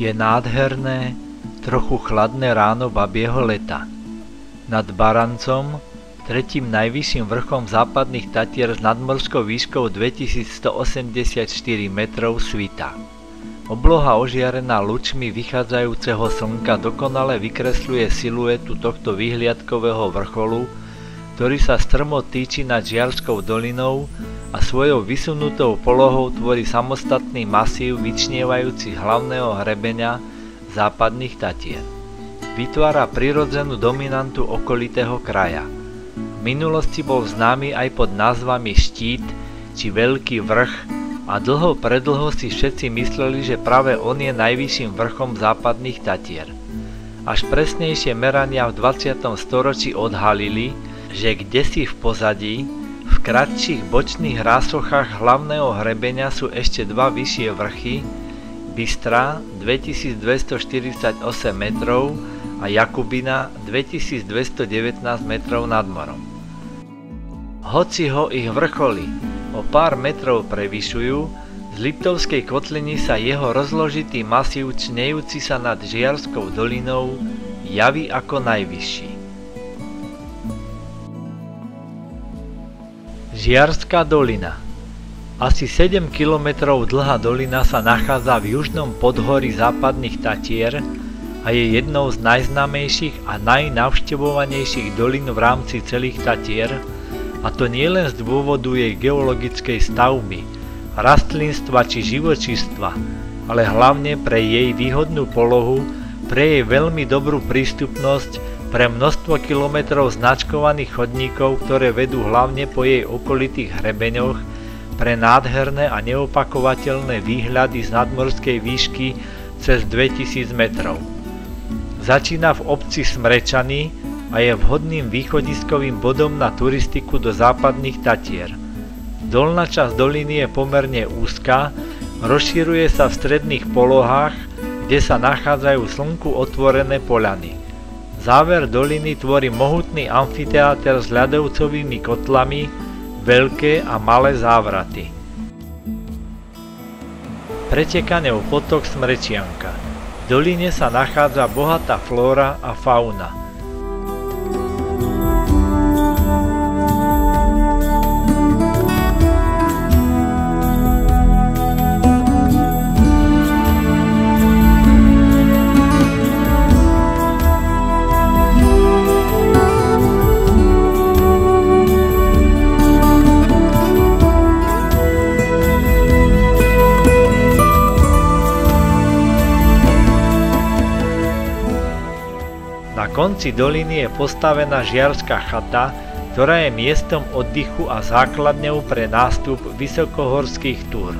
Je nádherné, trochu chladné ráno babieho leta. Nad Barancom, tretím najvyšším vrchom západných Tatier s nadmorskou výškou 2184 metrov svitá. Obloha ožiarená lučmi vychádzajúceho slnka dokonale vykresľuje siluetu tohto vyhliadkového vrcholu, ktorý sa strmo týči nad Žiarskou dolinou a svojou vysunutou polohou tvorí samostatný masív vyčnievajúci hlavného hrebeňa západných Tatier. Vytvára prirodzenú dominantu okolitého kraja. V minulosti bol známy aj pod názvami Štít či Veľký vrch a predlho si všetci mysleli, že práve on je najvyšším vrchom západných Tatier. Až presnejšie merania v 20. storočí odhalili, že kdesi v pozadí, v kratších bočných rásochách hlavného hrebenia sú ešte dva vyššie vrchy, Bystra 2248 metrov a Jakubina 2219 metrov nad morom. Hoci ho ich vrcholy o pár metrov prevyšujú, z Liptovskej kotliny sa jeho rozložitý masív čnejúci sa nad Žiarskou dolinou javí ako najvyšší. Žiarska dolina. Asi 7 km dlhá dolina sa nachádza v južnom podhorí západných Tatier a je jednou z najznámejších a najnavštevovanejších dolín v rámci celých Tatier, a to nielen z dôvodu jej geologickej stavby, rastlinstva či živočístva, ale hlavne pre jej výhodnú polohu, pre jej veľmi dobrú prístupnosť, pre množstvo kilometrov značkovaných chodníkov, ktoré vedú hlavne po jej okolitých hrebeňoch, pre nádherné a neopakovateľné výhľady z nadmorskej výšky cez 2000 metrov. Začína v obci Smrečany a je vhodným východiskovým bodom na turistiku do západných Tatier. Dolná časť doliny je pomerne úzka, rozširuje sa v stredných polohách, kde sa nachádzajú slnku otvorené poľany. Záver doliny tvorí mohutný amfiteáter s ľadovcovými kotlami, veľké a malé závraty. Preteká ňou potok Smrečianka. V doline sa nachádza bohatá flóra a fauna. Na konci doliny je postavená Žiarska chata, ktorá je miestom oddychu a základňou pre nástup vysokohorských túr.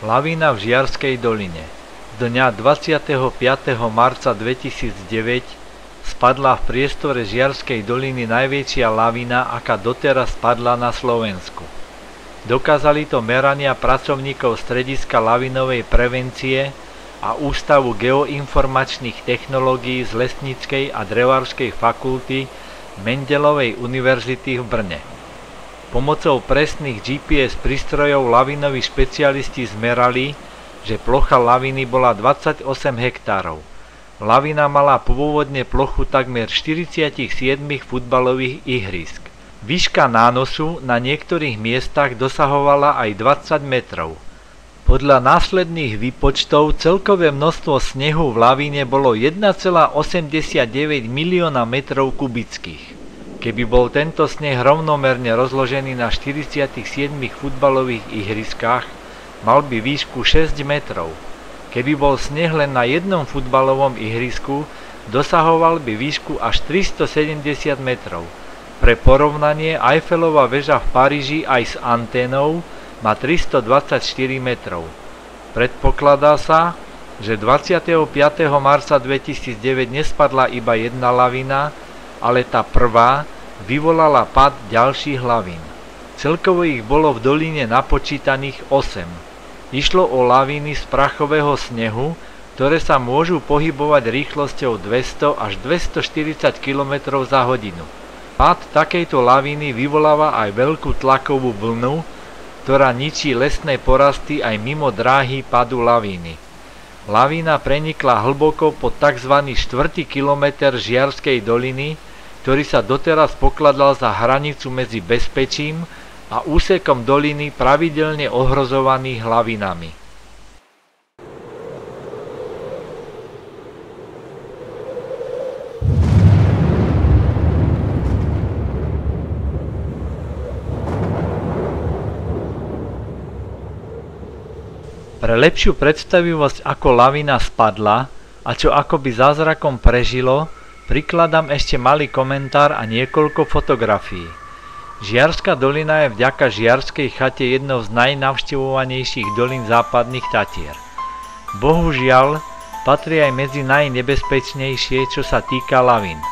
Lavína v Žiarskej doline. Dňa 25. marca 2009 spadla v priestore Žiarskej doliny najväčšia lavína, aká doteraz spadla na Slovensku. Dokázali to merania pracovníkov Strediska lavinovej prevencie a Ústavu geoinformačných technológií z Lesníckej a Drevárskej fakulty Mendelovej univerzity v Brne. Pomocou presných GPS prístrojov lavinoví špecialisti zmerali, že plocha laviny bola 28 hektárov. Lavina mala pôvodne plochu takmer 47 futbalových ihrisk. Výška nánosu na niektorých miestach dosahovala aj 20 metrov. Podľa následných výpočtov celkové množstvo snehu v lavíne bolo 1,89 milióna metrov kubických. Keby bol tento sneh rovnomerne rozložený na 47 futbalových ihriskách, mal by výšku 6 metrov. Keby bol sneh len na jednom futbalovom ihrisku, dosahoval by výšku až 370 metrov. Pre porovnanie, Eiffelova väža v Paríži aj s anténou má 324 metrov. Predpokladá sa, že 25. marca 2009 nespadla iba jedna lavína, ale tá prvá vyvolala pád ďalších lavín. Celkovo ich bolo v doline napočítaných 8. Išlo o lavíny z prachového snehu, ktoré sa môžu pohybovať rýchlosťou 200 až 240 km za hodinu. Pád takejto lavíny vyvoláva aj veľkú tlakovú vlnu, ktorá ničí lesné porasty aj mimo dráhy padu lavíny. Lavína prenikla hlboko pod tzv. 4. kilometer Žiarskej doliny, ktorý sa doteraz pokladal za hranicu medzi bezpečím a úsekom doliny pravidelne ohrozovaných lavinami. Pre lepšiu predstavivosť, ako lavína spadla a čo akoby zázrakom prežilo, prikladám ešte malý komentár a niekoľko fotografií. Žiarska dolina je vďaka Žiarskej chate jednou z najnavštevovanejších dolín západných Tatier. Bohužiaľ, patrí aj medzi najnebezpečnejšie, čo sa týka lavín.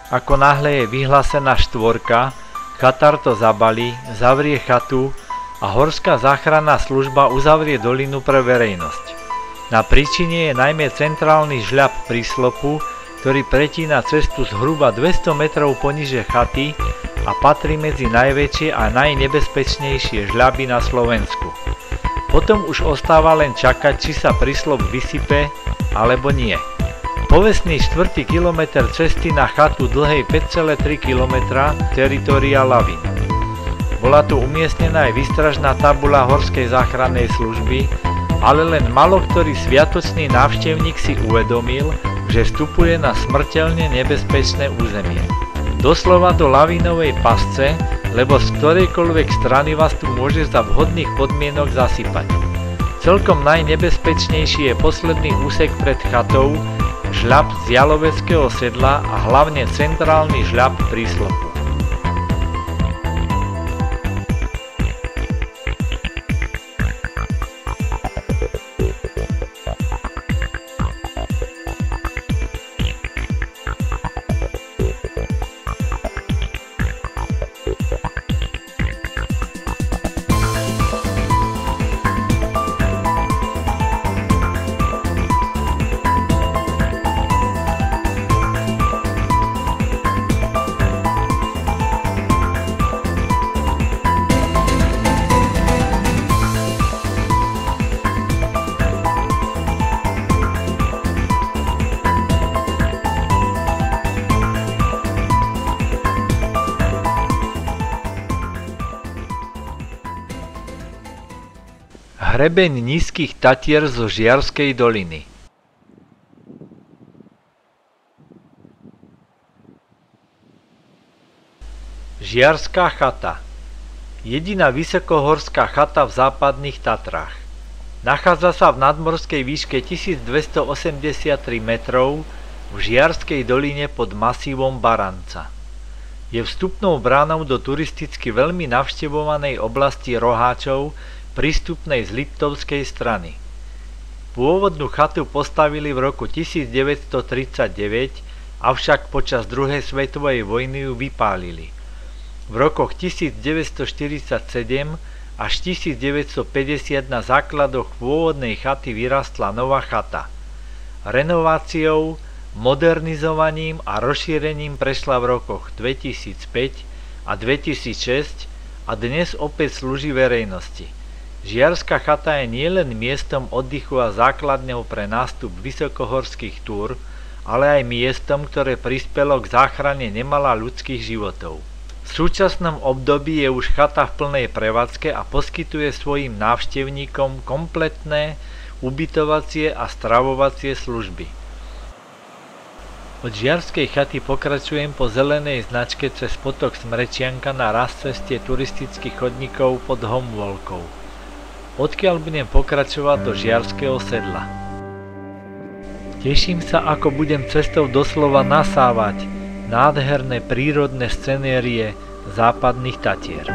Ako náhle je vyhlásená štvorka, chatár to zabalí, zavrie chatu a horská záchranná služba uzavrie dolinu pre verejnosť. Na príčine je najmä centrálny žľab príslopu, ktorý pretína cestu zhruba 200 metrov poniže chaty a patrí medzi najväčšie a najnebezpečnejšie žľaby na Slovensku. Potom už ostáva len čakať, či sa príslop vysype alebo nie. Povestný 4. kilometr cesty na chatu dlhej 5,3 km teritoria lavín. Bola tu umiestnená aj výstražná tabuľa Horskej záchrannej služby, ale len málo ktorý sviatočný návštevník si uvedomil, že vstupuje na smrteľne nebezpečné územie. Doslova do lavínovej pasce, lebo z ktorejkoľvek strany vás tu môže za vhodných podmienok zasypať. Celkom najnebezpečnejší je posledný úsek pred chatou, žľab z Jaloveckého sedla a hlavne centrálny žľab príslopu. Hrebeň nízkych Tatier zo Žiarskej doliny. Žiarská chata. Jediná vysokohorská chata v západných Tatrách. Nachádza sa v nadmorskej výške 1283 metrov v Žiarskej doline pod masívom Baranca. Je vstupnou bránou do turisticky veľmi navštevovanej oblasti Roháčov, prístupnej z Liptovskej strany. Pôvodnú chatu postavili v roku 1939, avšak počas druhej svetovej vojny ju vypálili. V rokoch 1947 až 1950 na základoch pôvodnej chaty vyrastla nová chata. Renováciou, modernizovaním a rozšírením prešla v rokoch 2005 a 2006 a dnes opäť slúži verejnosti. Žiarska chata je nielen miestom oddychu a základňou pre nástup vysokohorských túr, ale aj miestom, ktoré prispelo k záchrane nemala ľudských životov. V súčasnom období je už chata v plnej prevádzke a poskytuje svojim návštevníkom kompletné ubytovacie a stravovacie služby. Od Žiarskej chaty pokračujem po zelenej značke cez potok Smrečianka na rast ceste turistických chodníkov pod Homvolkou, odkiaľ budem pokračovať do Žiarskeho sedla. Teším sa, ako budem cestou doslova nasávať nádherné prírodné scenérie západných Tatier.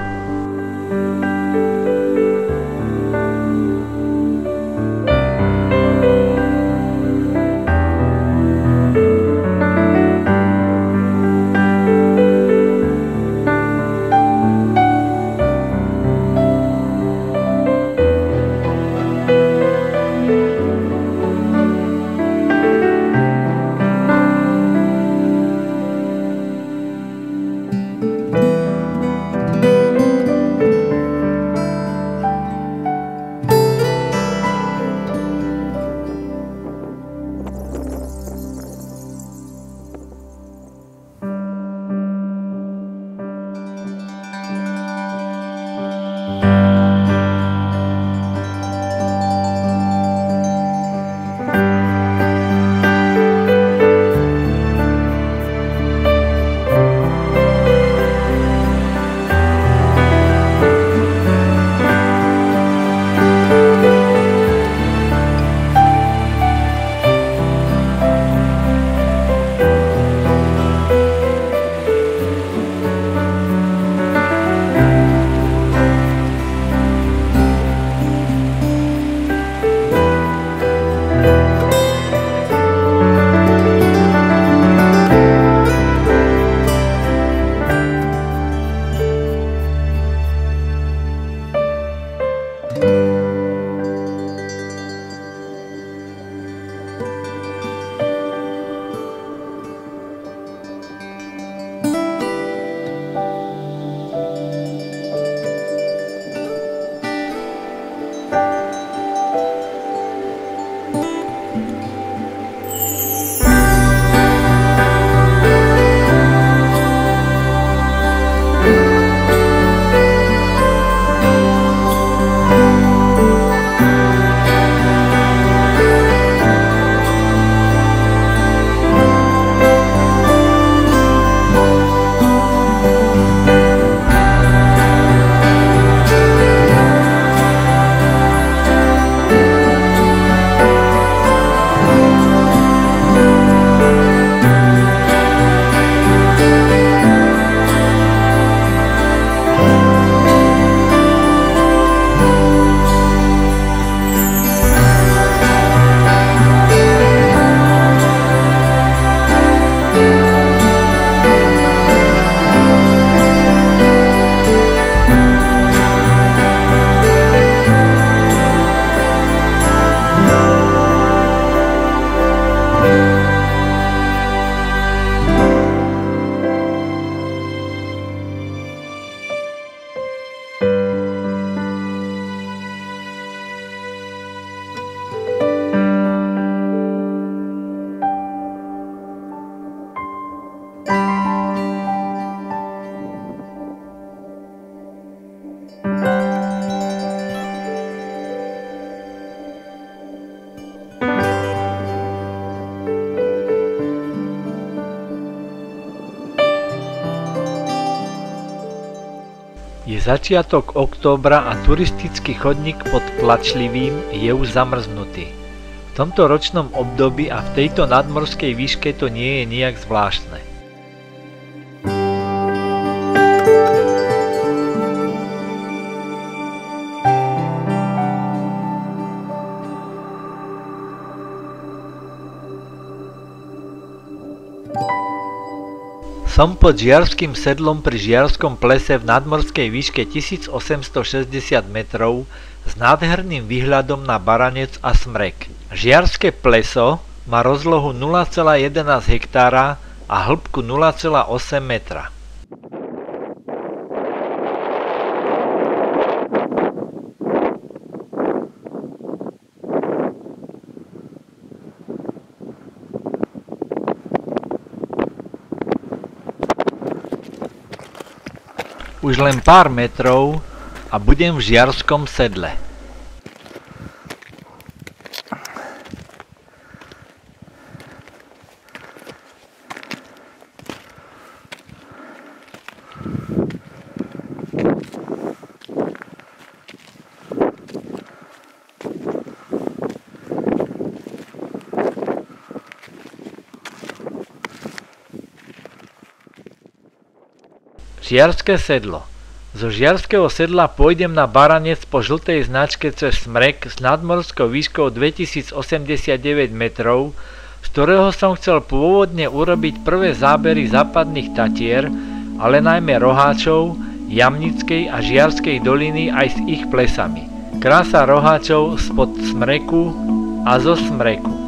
Je začiatok októbra a turistický chodník pod Plačlivým je už zamrznutý. V tomto ročnom období a v tejto nadmorskej výške to nie je nijak zvláštne. Som pod Žiarským sedlom pri Žiarskom plese v nadmorskej výške 1860 metrov s nádherným výhľadom na Baranec a Smrek. Žiarske pleso má rozlohu 0,11 hektára a hĺbku 0,8 metra. Už len pár metrov a budem v Žiarskom sedle. Žiarske sedlo. Zo Žiarskeho sedla pôjdem na Baranec po žltej značke cez Smrek s nadmorskou výškou 2089 metrov, z ktorého som chcel pôvodne urobiť prvé zábery západných Tatier, ale najmä Roháčov, Jamnickej a Žiarskej doliny aj s ich plesami. Krása Roháčov spod Smreku a zo Smreku.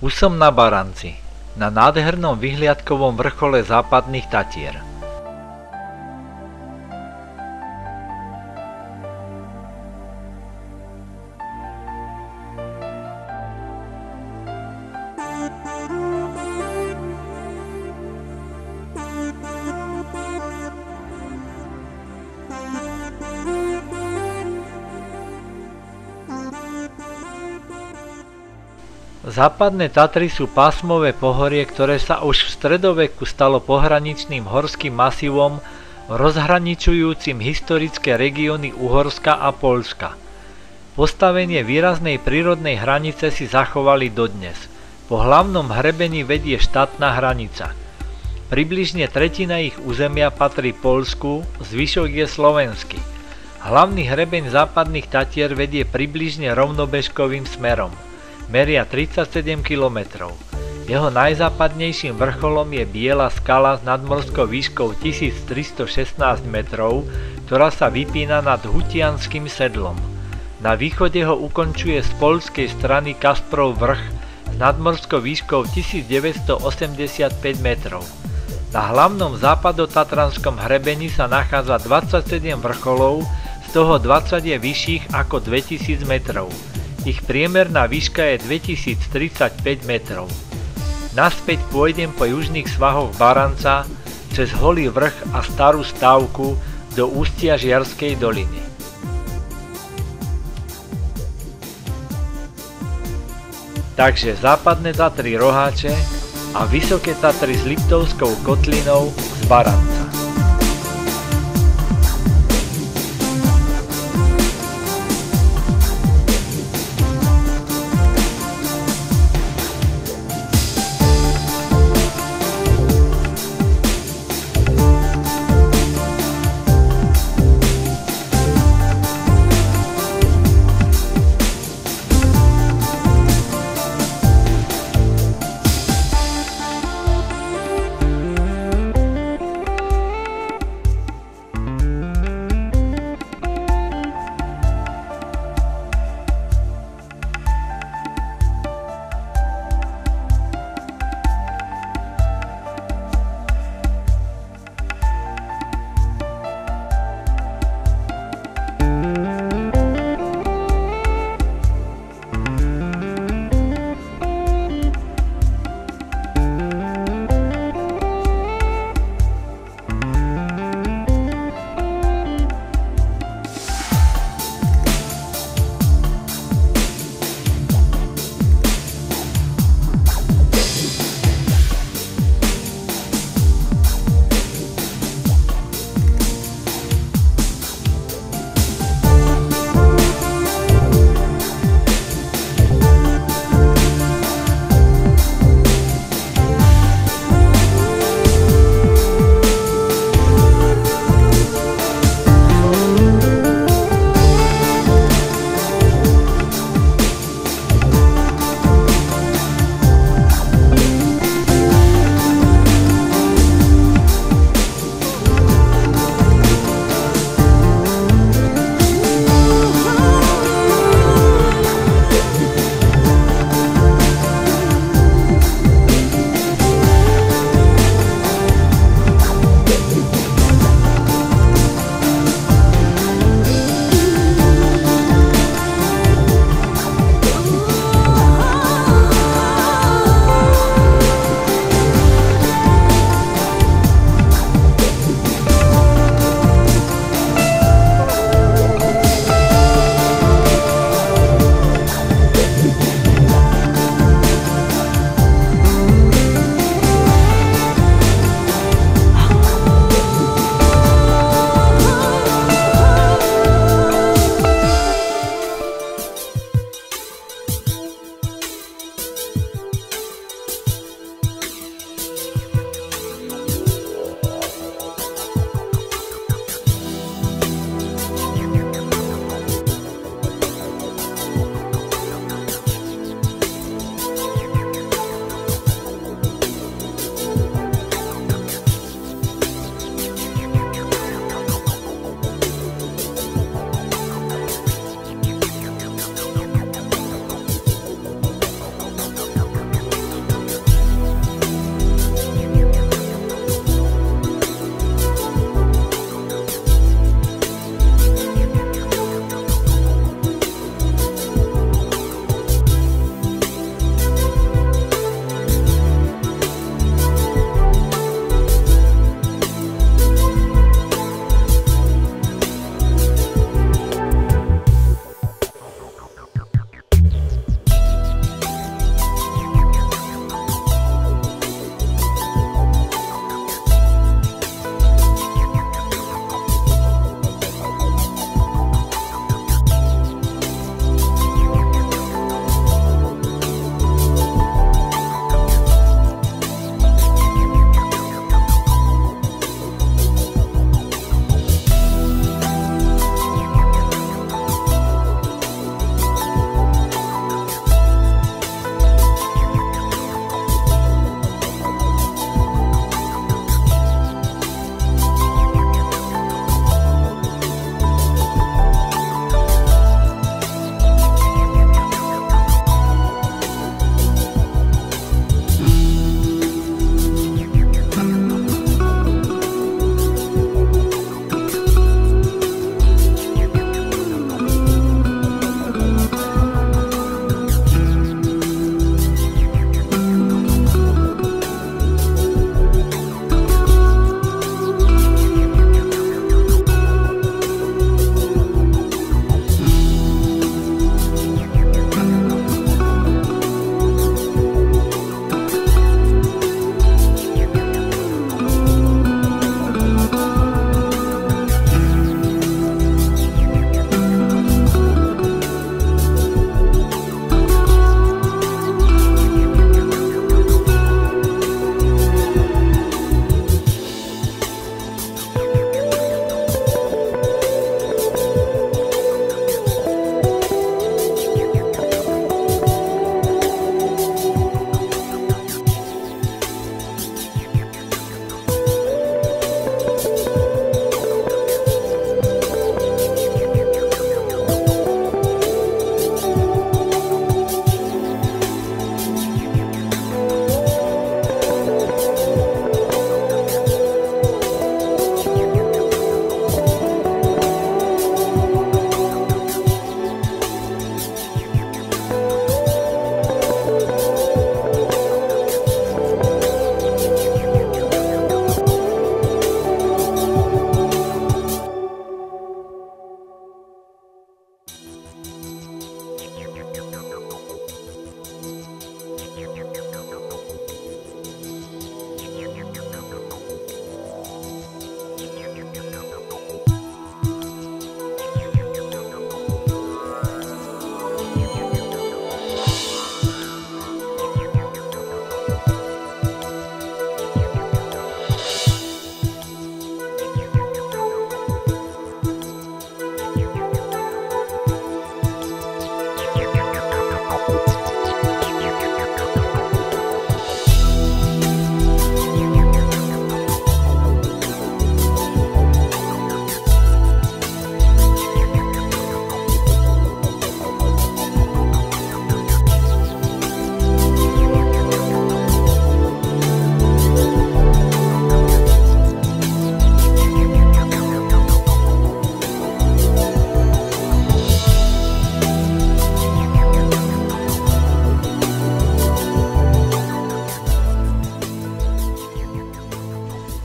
Už som na Baranci, na nádhernom vyhliadkovom vrchole západných Tatier. Západné Tatry sú pásmové pohorie, ktoré sa už v stredoveku stalo pohraničným horským masívom rozhraničujúcim historické regióny Uhorska a Poľska. Postavenie výraznej prírodnej hranice si zachovali dodnes. Po hlavnom hrebení vedie štátna hranica. Približne tretina ich územia patrí Poľsku, zvyšok je slovenský. Hlavný hrebeň západných Tatier vedie približne rovnobežkovým smerom. Meria 37 km. Jeho najzápadnejším vrcholom je Biela skala s nadmorskou výškou 1316 metrov, ktorá sa vypína nad Hutianským sedlom. Na východe ho ukončuje z poľskej strany Kasprov vrch s nadmorskou výškou 1985 metrov. Na hlavnom západotatranskom hrebení sa nachádza 27 vrcholov, z toho 20 je vyšších ako 2000 metrov. Ich priemerná výška je 2035 metrov. Naspäť pôjdem po južných svahoch Baranca cez Holý vrch a Starú stávku do ústia Žiarskej doliny. Takže západné Tatry Roháče a vysoké Tatry s Liptovskou kotlinou z Baranca.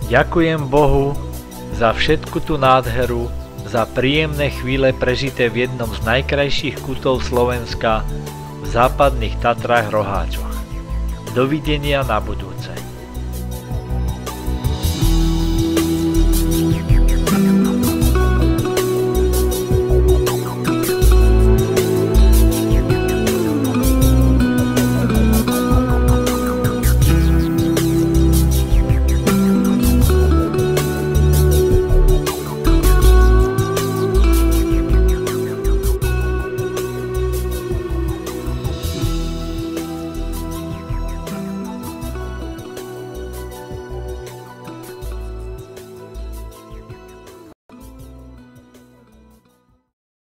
Ďakujem Bohu za všetku tú nádheru, za príjemné chvíle prežité v jednom z najkrajších kútov Slovenska v západných Tatrách Roháčoch. Dovidenia na budúce.